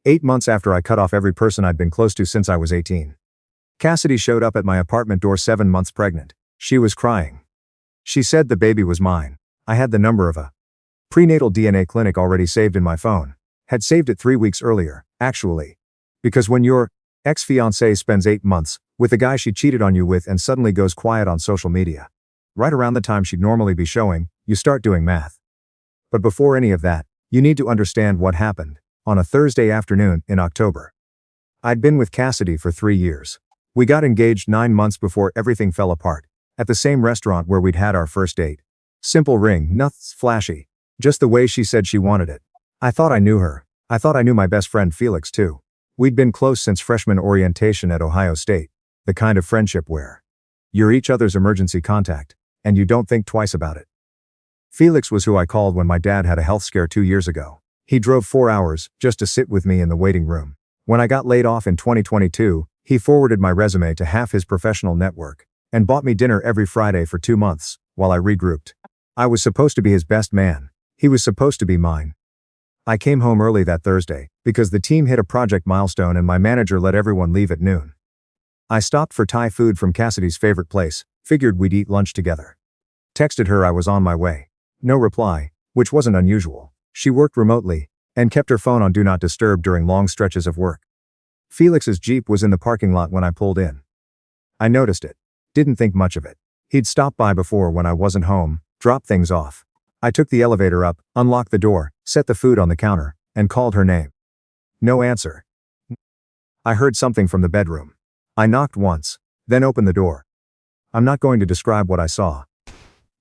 8 months after I cut off every person I'd been close to since I was 18. Cassidy showed up at my apartment door 7 months pregnant. She was crying. She said the baby was mine. I had the number of a prenatal DNA clinic already saved in my phone. Had saved it 3 weeks earlier, actually. Because when your ex-fiancée spends 8 months with the guy she cheated on you with and suddenly goes quiet on social media, right around the time she'd normally be showing, you start doing math. But before any of that, you need to understand what happened on a Thursday afternoon in October. I'd been with Cassidy for 3 years. We got engaged 9 months before everything fell apart, at the same restaurant where we'd had our first date. Simple ring, nothing flashy, just the way she said she wanted it. I thought I knew her. I thought I knew my best friend Felix too. We'd been close since freshman orientation at Ohio State, the kind of friendship where you're each other's emergency contact, and you don't think twice about it. Felix was who I called when my dad had a health scare 2 years ago. He drove 4 hours just to sit with me in the waiting room. When I got laid off in 2022, he forwarded my resume to half his professional network and bought me dinner every Friday for 2 months while I regrouped. I was supposed to be his best man. He was supposed to be mine. I came home early that Thursday because the team hit a project milestone and my manager let everyone leave at noon. I stopped for Thai food from Cassidy's favorite place, figured we'd eat lunch together. Texted her I was on my way. No reply, which wasn't unusual. She worked remotely and kept her phone on Do Not Disturb during long stretches of work. Felix's Jeep was in the parking lot when I pulled in. I noticed it. Didn't think much of it. He'd stopped by before when I wasn't home, dropped things off. I took the elevator up, unlocked the door, set the food on the counter, and called her name. No answer. I heard something from the bedroom. I knocked once, then opened the door. I'm not going to describe what I saw.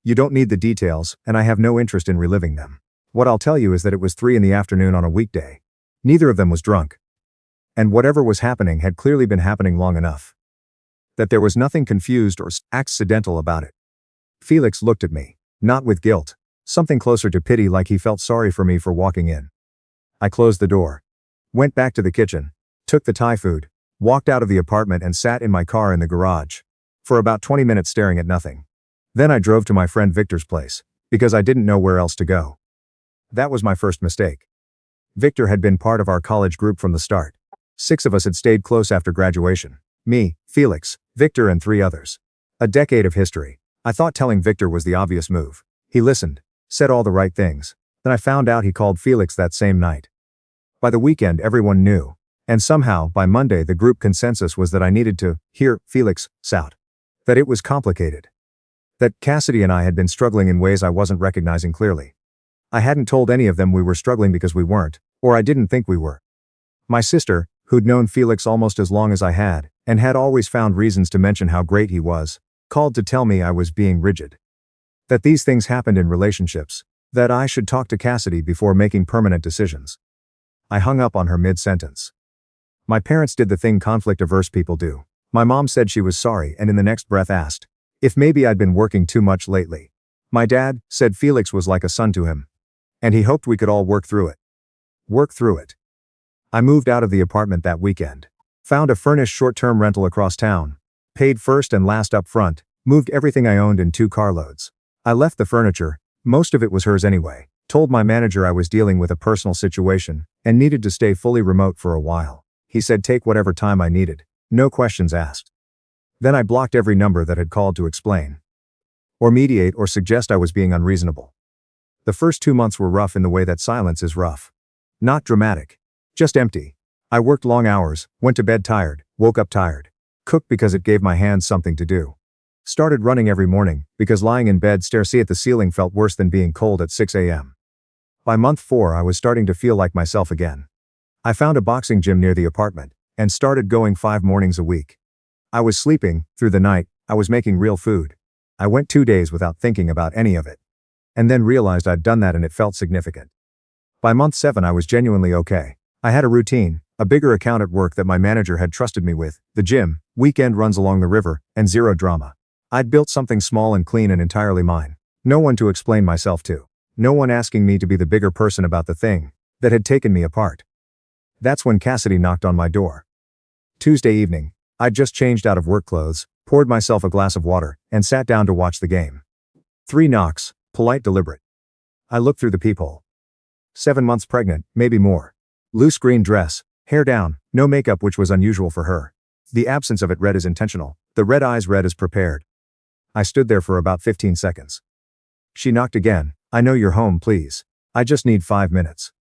You don't need the details, and I have no interest in reliving them. What I'll tell you is that it was 3 in the afternoon on a weekday. Neither of them was drunk. And whatever was happening had clearly been happening long enough that there was nothing confused or accidental about it. Felix looked at me, not with guilt, something closer to pity, like he felt sorry for me for walking in. I closed the door, went back to the kitchen, took the Thai food, walked out of the apartment and sat in my car in the garage for about 20 minutes staring at nothing. Then I drove to my friend Victor's place because I didn't know where else to go. That was my first mistake. Victor had been part of our college group from the start. 6 of us had stayed close after graduation. Me, Felix, Victor and 3 others. A decade of history. I thought telling Victor was the obvious move. He listened, said all the right things. Then I found out he called Felix that same night. By the weekend everyone knew. And somehow, by Monday the group consensus was that I needed to hear Felix out. That it was complicated. That Cassidy and I had been struggling in ways I wasn't recognizing clearly. I hadn't told any of them we were struggling because we weren't, or I didn't think we were. My sister, who'd known Felix almost as long as I had, and had always found reasons to mention how great he was, called to tell me I was being rigid. That these things happened in relationships, that I should talk to Cassidy before making permanent decisions. I hung up on her mid-sentence. My parents did the thing conflict-averse people do. My mom said she was sorry and in the next breath asked if maybe I'd been working too much lately. My dad said Felix was like a son to him, and he hoped we could all work through it. Work through it. I moved out of the apartment that weekend. Found a furnished short-term rental across town. Paid first and last up front. Moved everything I owned in 2 carloads. I left the furniture, most of it was hers anyway. Told my manager I was dealing with a personal situation and needed to stay fully remote for a while. He said take whatever time I needed. No questions asked. Then I blocked every number that had called to explain or mediate or suggest I was being unreasonable. The first 2 months were rough in the way that silence is rough. Not dramatic. Just empty. I worked long hours, went to bed tired, woke up tired. Cooked because it gave my hands something to do. Started running every morning because lying in bed staring at the ceiling felt worse than being cold at 6 a.m. By month 4 I was starting to feel like myself again. I found a boxing gym near the apartment and started going 5 mornings a week. I was sleeping through the night. I was making real food. I went 2 days without thinking about any of it. And then realized I'd done that and it felt significant. By month 7 I was genuinely okay. I had a routine, a bigger account at work that my manager had trusted me with, the gym, weekend runs along the river, and zero drama. I'd built something small and clean and entirely mine. No one to explain myself to. No one asking me to be the bigger person about the thing that had taken me apart. That's when Cassidy knocked on my door. Tuesday evening. I'd just changed out of work clothes, poured myself a glass of water, and sat down to watch the game. 3 knocks, polite, deliberate. I looked through the peephole. 7 months pregnant, maybe more. Loose green dress, Hair down, no makeup, which was unusual for her. The absence of it read as intentional, the red eyes read as prepared. I stood there for about 15 seconds. She knocked again. I know you're home, please. I just need 5 minutes.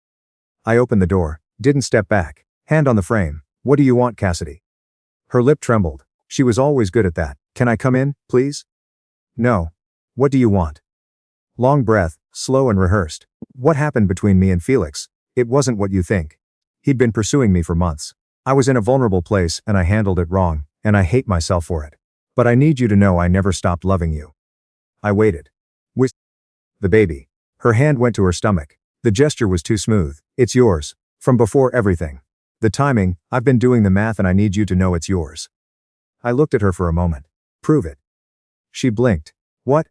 I opened the door, didn't step back, hand on the frame. What do you want, Cassidy? Her lip trembled. She was always good at that. Can I come in, please? No. What do you want? Long breath, slow and rehearsed. What happened between me and Felix? It wasn't what you think. He'd been pursuing me for months. I was in a vulnerable place and I handled it wrong, and I hate myself for it. But I need you to know I never stopped loving you. I waited. With the baby. Her hand went to her stomach. The gesture was too smooth. It's yours. From before everything. The timing, I've been doing the math and I need you to know it's yours. I looked at her for a moment. Prove it. She blinked. What?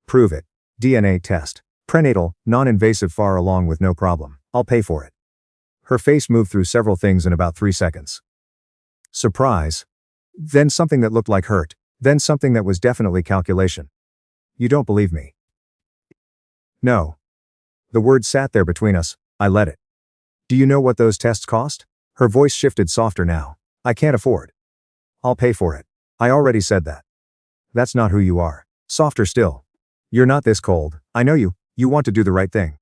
Prove it. DNA test. Prenatal, non-invasive, far along with no problem. I'll pay for it. Her face moved through several things in about 3 seconds. Surprise. Then something that looked like hurt. Then something that was definitely calculation. You don't believe me? No. The word sat there between us. I let it. Do you know what those tests cost? Her voice shifted softer now. I can't afford. I'll pay for it. I already said that. That's not who you are. Softer still. You're not this cold. I know you. You want to do the right thing.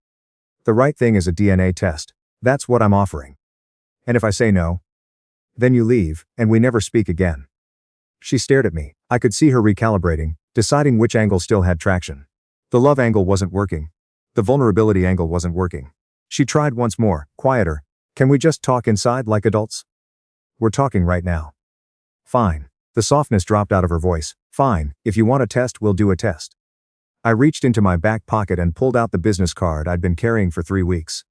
The right thing is a DNA test. That's what I'm offering. And if I say no, then you leave, and we never speak again. She stared at me. I could see her recalibrating, deciding which angle still had traction. The love angle wasn't working. The vulnerability angle wasn't working. She tried once more, quieter. Can we just talk inside like adults? We're talking right now. Fine. The softness dropped out of her voice. Fine, if you want a test, we'll do a test. I reached into my back pocket and pulled out the business card I'd been carrying for 3 weeks.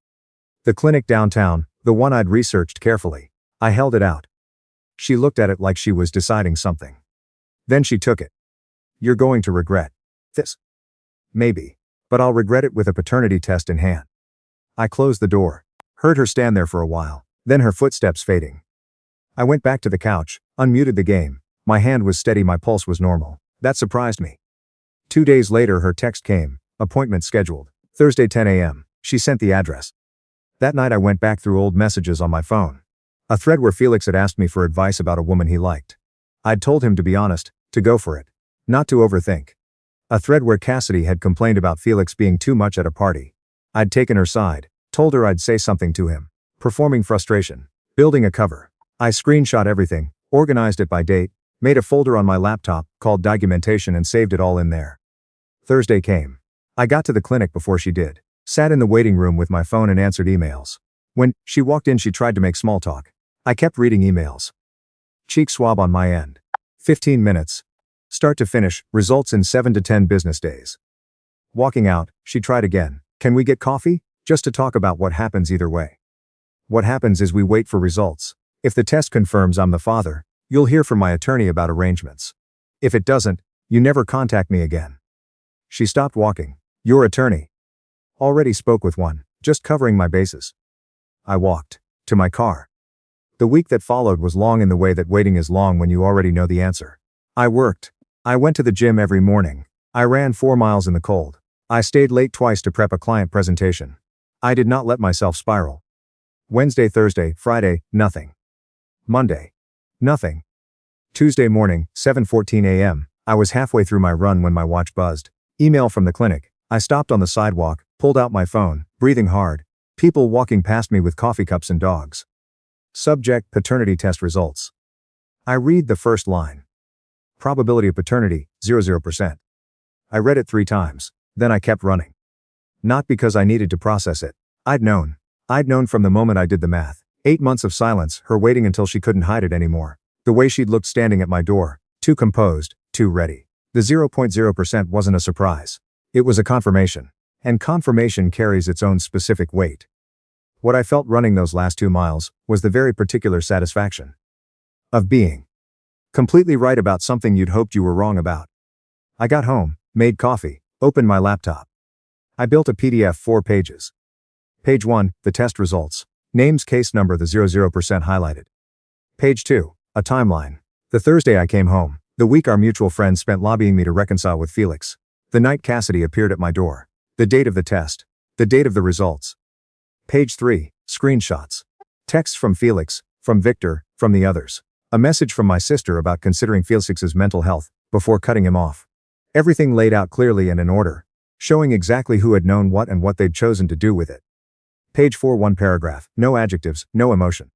The clinic downtown, the one I'd researched carefully. I held it out. She looked at it like she was deciding something. Then she took it. You're going to regret this. Maybe. But I'll regret it with a paternity test in hand. I closed the door. Heard her stand there for a while, then her footsteps fading. I went back to the couch, unmuted the game. My hand was steady, my pulse was normal. That surprised me. 2 days later her text came. Appointment scheduled. Thursday 10 a.m. She sent the address. That night I went back through old messages on my phone. A thread where Felix had asked me for advice about a woman he liked. I'd told him to be honest, to go for it. Not to overthink. A thread where Cassidy had complained about Felix being too much at a party. I'd taken her side, told her I'd say something to him. Performing frustration. Building a cover. I screenshot everything, organized it by date, made a folder on my laptop, called documentation, and saved it all in there. Thursday came. I got to the clinic before she did. Sat in the waiting room with my phone and answered emails. When she walked in, she tried to make small talk. I kept reading emails. Cheek swab on my end. 15 minutes. Start to finish, results in 7 to 10 business days. Walking out, she tried again. Can we get coffee? Just to talk about what happens either way. What happens is we wait for results. If the test confirms I'm the father, you'll hear from my attorney about arrangements. If it doesn't, you never contact me again. She stopped walking. Your attorney? Already spoke with one, just covering my bases. I walked to my car. The week that followed was long in the way that waiting is long when you already know the answer. I worked. I went to the gym every morning. I ran 4 miles in the cold. I stayed late twice to prep a client presentation. I did not let myself spiral. Wednesday, Thursday, Friday, nothing. Monday. Nothing. Tuesday morning, 7:14 a.m., I was halfway through my run when my watch buzzed. Email from the clinic. I stopped on the sidewalk, pulled out my phone, breathing hard. People walking past me with coffee cups and dogs. Subject: paternity test results. I read the first line. Probability of paternity, 0%. I read it 3 times. Then I kept running. Not because I needed to process it. I'd known. I'd known from the moment I did the math. 8 months of silence, her waiting until she couldn't hide it anymore. The way she'd looked standing at my door, too composed, too ready. The 0.0% wasn't a surprise. It was a confirmation. And confirmation carries its own specific weight. What I felt running those last 2 miles was the very particular satisfaction of being completely right about something you'd hoped you were wrong about. I got home, made coffee, opened my laptop. I built a PDF 4 pages. Page 1, the test results. Names, case number, the 00% highlighted. Page 2, a timeline. The Thursday I came home, the week our mutual friend spent lobbying me to reconcile with Felix. The night Cassidy appeared at my door. The date of the test. The date of the results. Page 3, screenshots. Texts from Felix, from Victor, from the others. A message from my sister about considering Felix's mental health, before cutting him off. Everything laid out clearly and in order, showing exactly who had known what and what they'd chosen to do with it. Page 4, one paragraph, no adjectives, no emotion.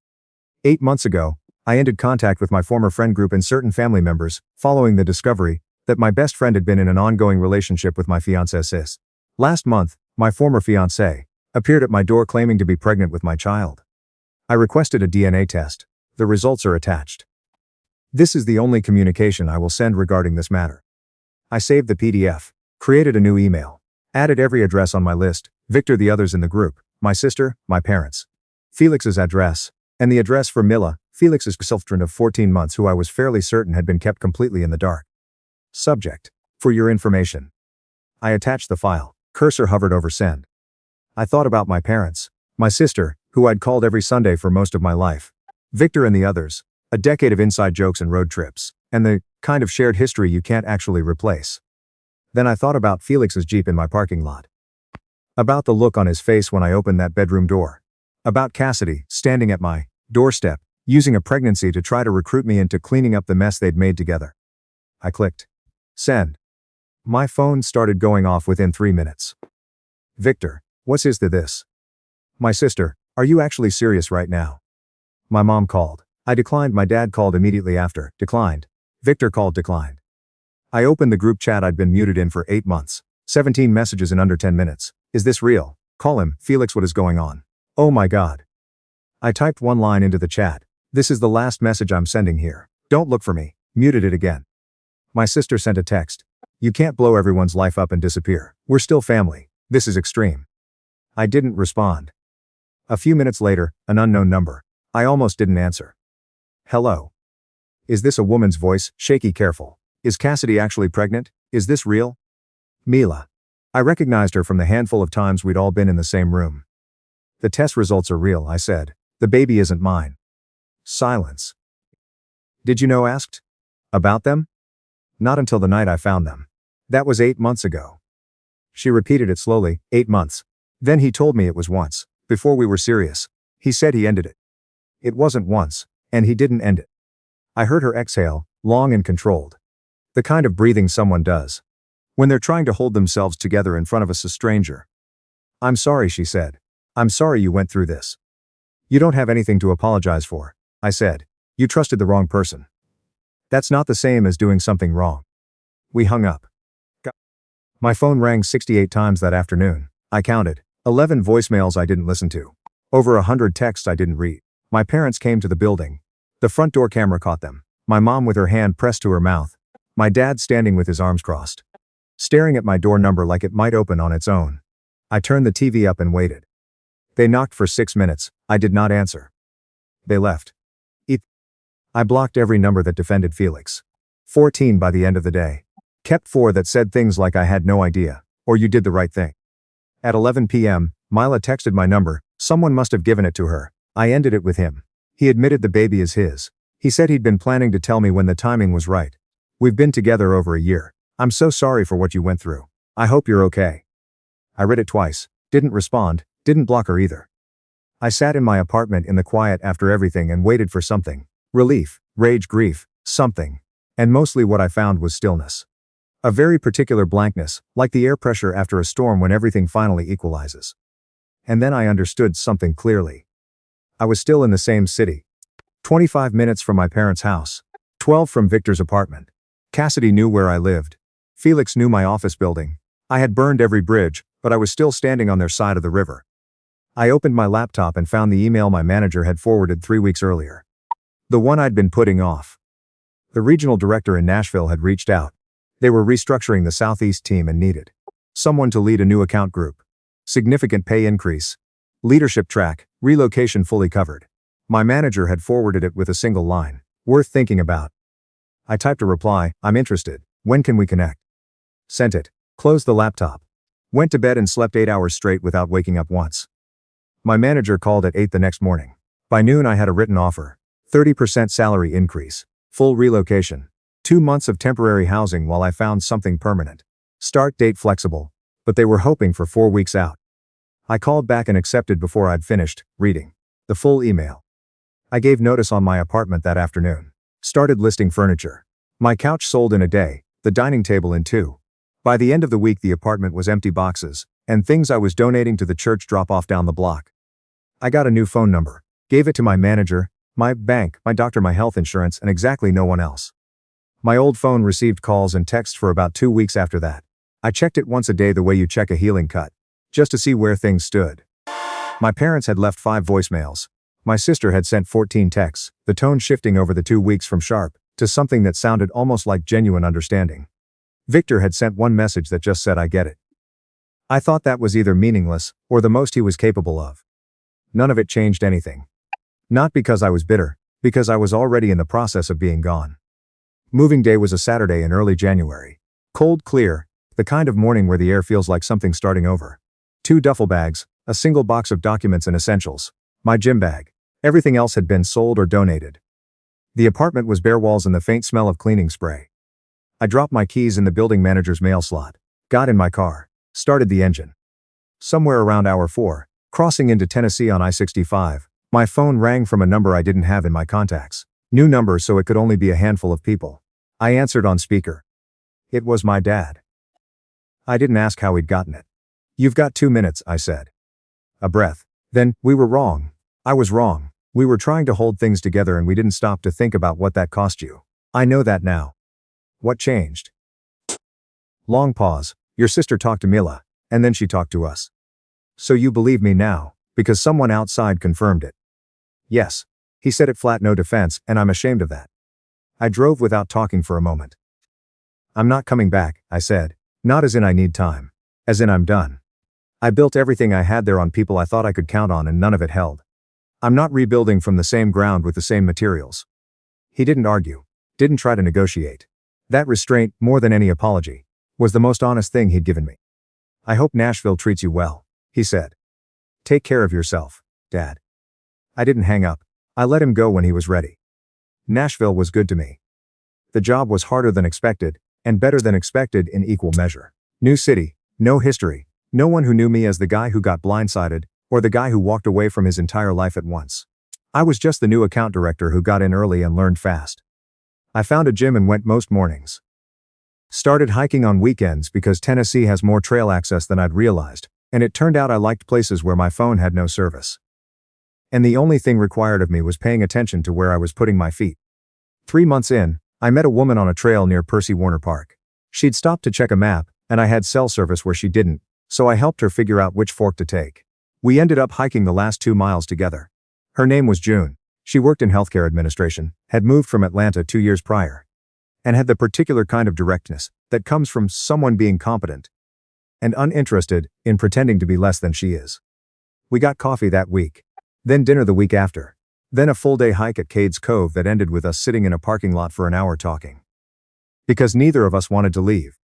8 months ago, I ended contact with my former friend group and certain family members, following the discovery that my best friend had been in an ongoing relationship with my fiancée sis. Last month, my former fiancée appeared at my door claiming to be pregnant with my child. I requested a DNA test. The results are attached. This is the only communication I will send regarding this matter. I saved the PDF, created a new email, added every address on my list, Victor, the others in the group, my sister, my parents, Felix's address, and the address for Mila, Felix's girlfriend of 14 months who I was fairly certain had been kept completely in the dark. Subject: for your information. I attached the file. Cursor hovered over send. I thought about my parents, my sister, who I'd called every Sunday for most of my life, Victor and the others, a decade of inside jokes and road trips, and the kind of shared history you can't actually replace. Then I thought about Felix's Jeep in my parking lot. About the look on his face when I opened that bedroom door. About Cassidy, standing at my doorstep, using a pregnancy to try to recruit me into cleaning up the mess they'd made together. I clicked send. My phone started going off within 3 minutes. Victor, what's is this? My sister, are you actually serious right now? My mom called. I declined. My dad called immediately after, declined. Victor called, declined. I opened the group chat I'd been muted in for 8 months. 17 messages in under 10 minutes. Is this real? Call him, Felix, what is going on? Oh my God. I typed one line into the chat. This is the last message I'm sending here. Don't look for me. Muted it again. My sister sent a text. You can't blow everyone's life up and disappear. We're still family. This is extreme. I didn't respond. A few minutes later, an unknown number. I almost didn't answer. Hello. Is this a woman's voice? Shaky, careful. Is Cassidy actually pregnant? Is this real? Mila. I recognized her from the handful of times we'd all been in the same room. The test results are real, I said. The baby isn't mine. Silence. Did you know? Asked. About them? Not until the night I found them. That was 8 months ago. She repeated it slowly, 8 months. Then he told me it was once, before we were serious. He said he ended it. It wasn't once, and he didn't end it. I heard her exhale, long and controlled. The kind of breathing someone does when they're trying to hold themselves together in front of a stranger. I'm sorry, she said. I'm sorry you went through this. You don't have anything to apologize for, I said. You trusted the wrong person. That's not the same as doing something wrong. We hung up. My phone rang 68 times that afternoon. I counted. 11 voicemails I didn't listen to. Over 100 texts I didn't read. My parents came to the building. The front door camera caught them. My mom with her hand pressed to her mouth. My dad standing with his arms crossed, staring at my door number like it might open on its own. I turned the TV up and waited. They knocked for 6 minutes. I did not answer. They left. I blocked every number that defended Felix. 14 by the end of the day. Kept 4 that said things like I had no idea, or you did the right thing. At 11 p.m., Mila texted my number. Someone must have given it to her. I ended it with him. He admitted the baby is his. He said he'd been planning to tell me when the timing was right. We've been together over a year. I'm so sorry for what you went through. I hope you're okay. I read it twice. Didn't respond. Didn't block her either. I sat in my apartment in the quiet after everything and waited for something. Relief, rage, grief, something. And mostly what I found was stillness. A very particular blankness, like the air pressure after a storm when everything finally equalizes. And then I understood something clearly. I was still in the same city. 25 minutes from my parents' house. 12 from Victor's apartment. Cassidy knew where I lived. Felix knew my office building. I had burned every bridge, but I was still standing on their side of the river. I opened my laptop and found the email my manager had forwarded 3 weeks earlier. The one I'd been putting off. The regional director in Nashville had reached out. They were restructuring the Southeast team and needed someone to lead a new account group. Significant pay increase. Leadership track, relocation fully covered. My manager had forwarded it with a single line. Worth thinking about. I typed a reply, I'm interested. When can we connect? Sent it. Closed the laptop. Went to bed and slept 8 hours straight without waking up once. My manager called at 8 the next morning. By noon I had a written offer. 30% salary increase. Full relocation. 2 months of temporary housing while I found something permanent. Start date flexible. But they were hoping for 4 weeks out. I called back and accepted before I'd finished reading. The full email. I gave notice on my apartment that afternoon. Started listing furniture. My couch sold in a day, the dining table in 2. By the end of the week the apartment was empty boxes, and things I was donating to the church drop off down the block. I got a new phone number, gave it to my manager, my bank, my doctor, my health insurance, and exactly no one else. My old phone received calls and texts for about 2 weeks after that. I checked it once a day the way you check a healing cut, just to see where things stood. My parents had left 5 voicemails. My sister had sent 14 texts, the tone shifting over the 2 weeks from sharp to something that sounded almost like genuine understanding. Victor had sent one message that just said I get it. I thought that was either meaningless or the most he was capable of. None of it changed anything. Not because I was bitter, because I was already in the process of being gone. Moving day was a Saturday in early January. Cold, clear, the kind of morning where the air feels like something's starting over. 2 duffel bags, a single box of documents and essentials, my gym bag. Everything else had been sold or donated. The apartment was bare walls and the faint smell of cleaning spray. I dropped my keys in the building manager's mail slot, got in my car, started the engine. Somewhere around hour 4, crossing into Tennessee on I-65, my phone rang from a number I didn't have in my contacts. New number, so it could only be a handful of people. I answered on speaker. It was my dad. I didn't ask how he'd gotten it. "You've got 2 minutes," I said. A breath. Then, "We were wrong. I was wrong. We were trying to hold things together and we didn't stop to think about what that cost you. I know that now." "What changed?" Long pause. "Your sister talked to Mila, and then she talked to us." "So you believe me now, because someone outside confirmed it?" "Yes." He said it flat, no defense, and I'm ashamed of that. I drove without talking for a moment. "I'm not coming back," I said. "Not as in I need time. As in I'm done. I built everything I had there on people I thought I could count on and none of it held. I'm not rebuilding from the same ground with the same materials." He didn't argue. Didn't try to negotiate. That restraint, more than any apology, was the most honest thing he'd given me. "I hope Nashville treats you well," he said. "Take care of yourself, Dad." I didn't hang up. I let him go when he was ready. Nashville was good to me. The job was harder than expected, and better than expected in equal measure. New city, no history, no one who knew me as the guy who got blindsided, or the guy who walked away from his entire life at once. I was just the new account director who got in early and learned fast. I found a gym and went most mornings. Started hiking on weekends because Tennessee has more trail access than I'd realized, and it turned out I liked places where my phone had no service. And the only thing required of me was paying attention to where I was putting my feet. 3 months in, I met a woman on a trail near Percy Warner Park. She'd stopped to check a map, and I had cell service where she didn't, so I helped her figure out which fork to take. We ended up hiking the last 2 miles together. Her name was June. She worked in healthcare administration, had moved from Atlanta 2 years prior, and had the particular kind of directness that comes from someone being competent and uninterested in pretending to be less than she is. We got coffee that week. Then dinner the week after. Then a full-day hike at Cades Cove that ended with us sitting in a parking lot for an hour talking. Because neither of us wanted to leave.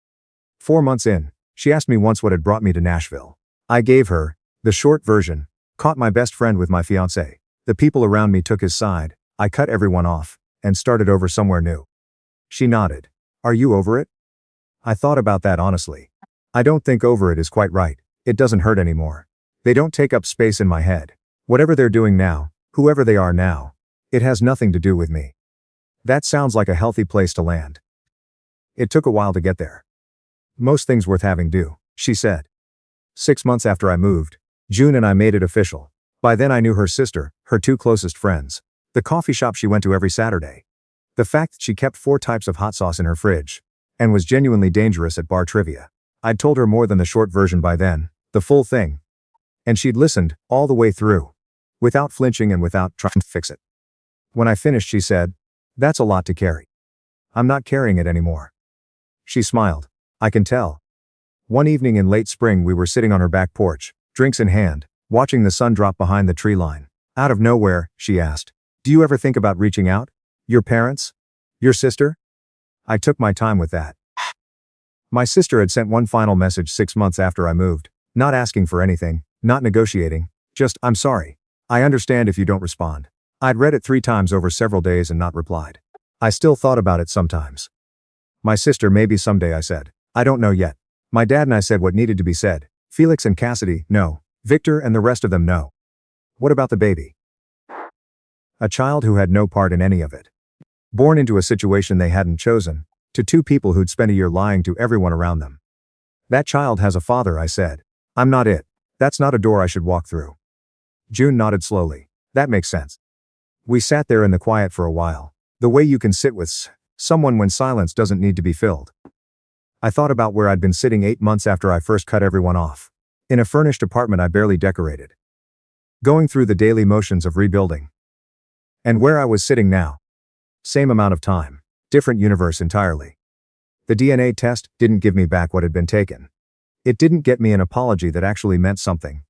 4 months in, she asked me once what had brought me to Nashville. I gave her the short version. Caught my best friend with my fiancé. The people around me took his side. I cut everyone off and started over somewhere new. She nodded. "Are you over it?" I thought about that honestly. I don't think over it is quite right. It doesn't hurt anymore. They don't take up space in my head. Whatever they're doing now, whoever they are now, it has nothing to do with me. That sounds like a healthy place to land. It took a while to get there. "Most things worth having do," she said. 6 months after I moved, June and I made it official. By then I knew her sister, her 2 closest friends, the coffee shop she went to every Saturday. The fact that she kept 4 types of hot sauce in her fridge, and was genuinely dangerous at bar trivia. I'd told her more than the short version by then, the full thing. And she'd listened, all the way through. Without flinching and without trying to fix it. When I finished she said, "That's a lot to carry." "I'm not carrying it anymore." She smiled. "I can tell." One evening in late spring we were sitting on her back porch, drinks in hand, watching the sun drop behind the tree line. Out of nowhere, she asked, "Do you ever think about reaching out? Your parents? Your sister?" I took my time with that. My sister had sent one final message 6 months after I moved, not asking for anything, not negotiating, just, "I'm sorry. I understand if you don't respond." I'd read it 3 times over several days and not replied. I still thought about it sometimes. My sister, maybe someday, I said. I don't know yet. My dad and I said what needed to be said. Felix and Cassidy, no. Victor and the rest of them, no. What about the baby? A child who had no part in any of it. Born into a situation they hadn't chosen, to two people who'd spent a year lying to everyone around them. That child has a father, I said. I'm not it. That's not a door I should walk through. June nodded slowly. That makes sense. We sat there in the quiet for a while. The way you can sit with someone when silence doesn't need to be filled. I thought about where I'd been sitting 8 months after I first cut everyone off. In a furnished apartment I barely decorated. Going through the daily motions of rebuilding. And where I was sitting now. Same amount of time. Different universe entirely. The DNA test didn't give me back what had been taken. It didn't get me an apology that actually meant something.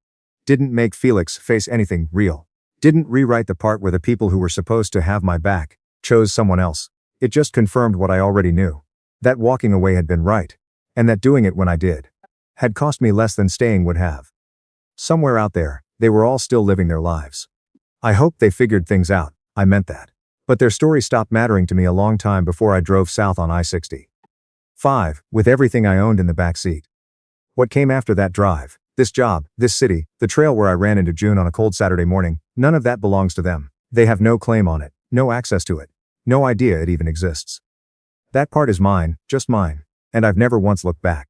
Didn't make Felix face anything real. Didn't rewrite the part where the people who were supposed to have my back chose someone else. It just confirmed what I already knew. That walking away had been right. And that doing it when I did had cost me less than staying would have. Somewhere out there, they were all still living their lives. I hoped they figured things out, I meant that. But their story stopped mattering to me a long time before I drove south on I-60. 5, with everything I owned in the back seat. What came after that drive, this job, this city, the trail where I ran into June on a cold Saturday morning, none of that belongs to them. They have no claim on it, no access to it, no idea it even exists. That part is mine, just mine, and I've never once looked back.